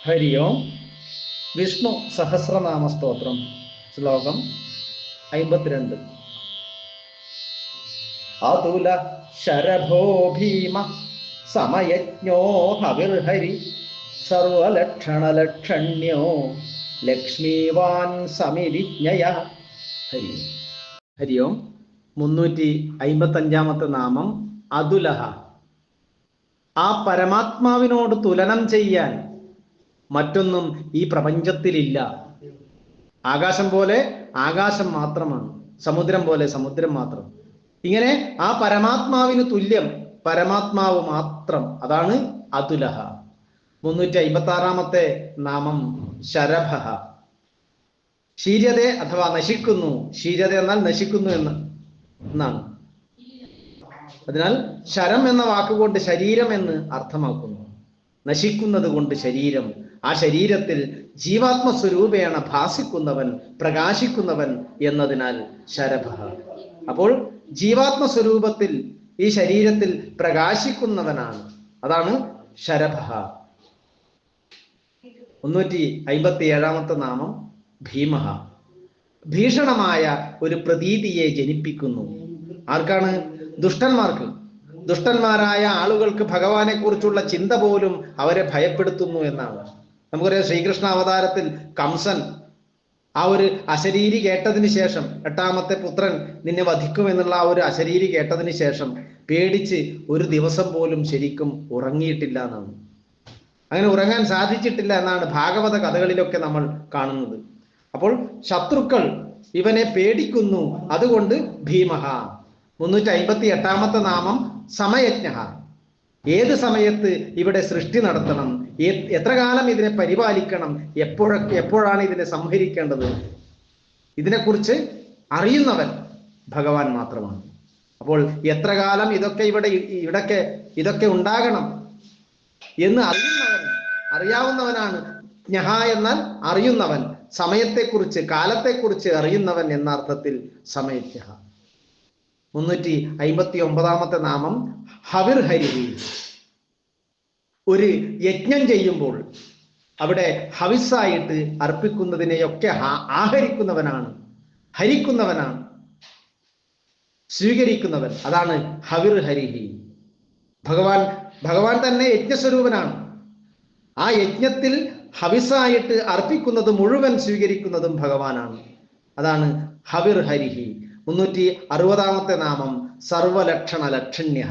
ഹരി ഓം. വിഷ്ണു സഹസ്രനാമ സ്തോത്രം, ശ്ലോകം 52. അതുല ശരഭോ ഭീമ സമയജ്ഞോ ഹവിർഹരി സർവലക്ഷണലക്ഷണ്യോ ലക്ഷ്മീവാൻ സമിതിജ്ഞയ. ഹരി ഹരി ഓം. 355 നാമം അതുലഹ. ആ പരമാത്മാവിനോട് തുലനം ചെയ്യാൻ മറ്റൊന്നും ഈ പ്രപഞ്ചത്തിലില്ല. ആകാശം പോലെ ആകാശം മാത്രമാണ്, സമുദ്രം പോലെ സമുദ്രം മാത്രം. ഇങ്ങനെ ആ പരമാത്മാവിന് തുല്യം പരമാത്മാവ് മാത്രം. അതാണ് അതുലഹ. 356 നാമം ശരഭ. ശീര്യത അഥവാ നശിക്കുന്നു. ശീര്യത എന്നാൽ നശിക്കുന്നു എന്നാണ്. അതിനാൽ ശരം എന്ന വാക്കുകൊണ്ട് ശരീരം എന്ന് അർത്ഥമാക്കുന്നു. നശിക്കുന്നത് കൊണ്ട് ശരീരം. ആ ശരീരത്തിൽ ജീവാത്മസ്വരൂപേണ ഭാസിക്കുന്നവൻ, പ്രകാശിക്കുന്നവൻ എന്നതിനാൽ ശരഭ. അപ്പോൾ ജീവാത്മസ്വരൂപത്തിൽ ഈ ശരീരത്തിൽ പ്രകാശിക്കുന്നവനാണ്. അതാണ് ശരഭ. 357 നാമം ഭീമ. ഭീഷണമായ ഒരു പ്രതീതിയെ ജനിപ്പിക്കുന്നു. ആർക്കാണ്? ദുഷ്ടന്മാർക്ക്. ദുഷ്ടന്മാരായ ആളുകൾക്ക് ഭഗവാനെ കുറിച്ചുള്ള ചിന്ത പോലും അവരെ ഭയപ്പെടുത്തുന്നു എന്നാണ്. നമുക്കറിയാം, ശ്രീകൃഷ്ണ അവതാരത്തിൽ കംസൻ ആ ഒരു അശരീരി കേട്ടതിന് ശേഷം, 8ാമത്തെ പുത്രൻ നിന്നെ വധിക്കുമെന്നുള്ള ആ ഒരു അശരീരി കേട്ടതിന് ശേഷം പേടിച്ച് ഒരു ദിവസം പോലും ശരിക്കും ഉറങ്ങിയിട്ടില്ല എന്നാണ്. അങ്ങനെ ഉറങ്ങാൻ സാധിച്ചിട്ടില്ല എന്നാണ് ഭാഗവത കഥകളിലൊക്കെ നമ്മൾ കാണുന്നത്. അപ്പോൾ ശത്രുക്കൾ ഇവനെ പേടിക്കുന്നു. അതുകൊണ്ട് ഭീമഹ. 358 നാമം സമയജ്ഞ. ഏത് സമയത്ത് ഇവിടെ സൃഷ്ടി നടത്തണം, എത്ര കാലം ഇതിനെ പരിപാലിക്കണം, എപ്പോഴാണ് ഇതിനെ സംഹരിക്കേണ്ടത്, ഇതിനെക്കുറിച്ച് അറിയുന്നവൻ ഭഗവാൻ മാത്രമാണ്. അപ്പോൾ എത്ര കാലം ഇതൊക്കെ ഉണ്ടാകണം എന്ന് അറിയാവുന്നവനാണ്. ജ്ഞഹ എന്നാൽ അറിയുന്നവൻ, സമയത്തെക്കുറിച്ച് കാലത്തെക്കുറിച്ച് അറിയുന്നവൻ എന്ന അർത്ഥത്തിൽ സമയജ്ഞ. 359 നാമം ഹവിർഹരി. ഒരു യജ്ഞം ചെയ്യുമ്പോൾ അവിടെ ഹവിസായിട്ട് അർപ്പിക്കുന്നതിനെയൊക്കെ ആഹരിക്കുന്നവനാണ്, ഹരിക്കുന്നവനാണ്, സ്വീകരിക്കുന്നവൻ. അതാണ് ഹവിർഹരി. ഭഗവാൻ തന്നെ യജ്ഞസ്വരൂപനാണ്. ആ യജ്ഞത്തിൽ ഹവിസായിട്ട് അർപ്പിക്കുന്നത് മുഴുവൻ സ്വീകരിക്കുന്നതും ഭഗവാനാണ്. അതാണ് ഹവിർഹരി. 360 നാമം സർവലക്ഷണ ലക്ഷണ്യ.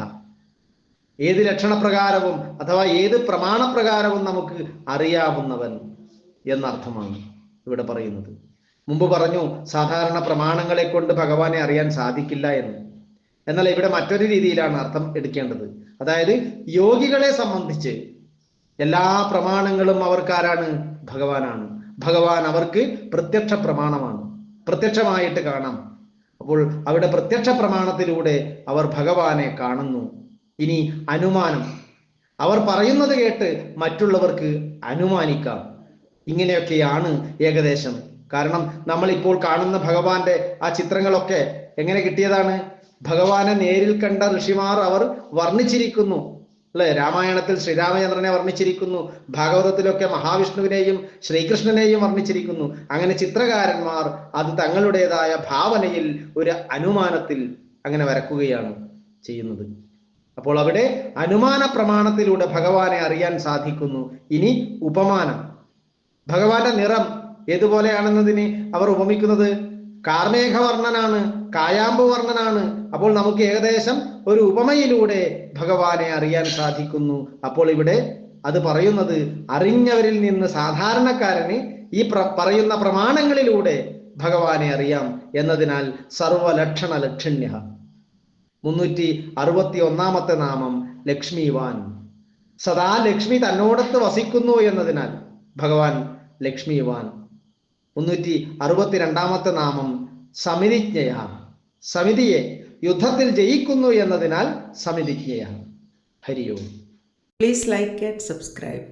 ഏത് ലക്ഷണപ്രകാരവും അഥവാ ഏത് പ്രമാണപ്രകാരവും നമുക്ക് അറിയാവുന്നവൻ എന്നർത്ഥമാണ് ഇവിടെ പറയുന്നത്. മുമ്പ് പറഞ്ഞു, സാധാരണ പ്രമാണങ്ങളെ കൊണ്ട് ഭഗവാനെ അറിയാൻ സാധിക്കില്ല എന്ന്. എന്നാൽ ഇവിടെ മറ്റൊരു രീതിയിലാണ് അർത്ഥം എടുക്കേണ്ടത്. അതായത് യോഗികളെ സംബന്ധിച്ച് എല്ലാ പ്രമാണങ്ങളും അവർക്കാരാണ്? ഭഗവാനാണ്. ഭഗവാൻ അവർക്ക് പ്രത്യക്ഷ പ്രമാണമാണ്, പ്രത്യക്ഷമായിട്ട് കാണാം. അപ്പോൾ അവിടെ പ്രത്യക്ഷ പ്രമാണത്തിലൂടെ അവർ ഭഗവാനെ കാണുന്നു. ഇനി അനുമാനം, അവർ പറയുന്നത് കേട്ട് മറ്റുള്ളവർക്ക് അനുമാനിക്കാം. ഇങ്ങനെയൊക്കെയാണ് ഏകദേശം. കാരണം നമ്മൾ ഇപ്പോൾ കാണുന്ന ഭഗവാന്റെ ആ ചിത്രങ്ങളൊക്കെ എങ്ങനെ കിട്ടിയതാണ്? ഭഗവാനെ നേരിൽ കണ്ട ഋഷിമാർ അവർ വർണ്ണിച്ചിരിക്കുന്നു, അല്ലെ? രാമായണത്തിൽ ശ്രീരാമചന്ദ്രനെ വർണ്ണിച്ചിരിക്കുന്നു, ഭാഗവതത്തിലൊക്കെ മഹാവിഷ്ണുവിനെയും ശ്രീകൃഷ്ണനെയും വർണ്ണിച്ചിരിക്കുന്നു. അങ്ങനെ ചിത്രകാരന്മാർ അത് തങ്ങളുടേതായ ഭാവനയിൽ ഒരു അനുമാനത്തിൽ അങ്ങനെ വരക്കുകയാണ് ചെയ്യുന്നത്. അപ്പോൾ അവിടെ അനുമാന പ്രമാണത്തിലൂടെ ഭഗവാനെ അറിയാൻ സാധിക്കുന്നു. ഇനി ഉപമാനം. ഭഗവാന്റെ നിറം ഏതുപോലെയാണെന്നതിന് അവർ ഉപമിക്കുന്നത് കാർമേഘവർണ്ണനാണ്, കായാമ്പു വർണ്ണനാണ്. അപ്പോൾ നമുക്ക് ഏകദേശം ഒരു ഉപമയിലൂടെ ഭഗവാനെ അറിയാൻ സാധിക്കുന്നു. അപ്പോൾ ഇവിടെ അത് പറയുന്നത് അറിഞ്ഞവരിൽ നിന്ന് സാധാരണക്കാരന് ഈ പറയുന്ന പ്രമാണങ്ങളിലൂടെ ഭഗവാനെ അറിയാം എന്നതിനാൽ സർവലക്ഷണ ലക്ഷണ്യ. 361 നാമം ലക്ഷ്മിവാൻ. സദാ ലക്ഷ്മി തന്നോടത്ത് വസിക്കുന്നു എന്നതിനാൽ ഭഗവാൻ ലക്ഷ്മിവാൻ. 362 നാമം സമിതിജ്ഞയ. സമിതിയെ യുദ്ധത്തിൽ ജയിക്കുന്നു എന്നതിനാൽ സമിതിജ്ഞയ. ഹരി ഓം. Please like and subscribe.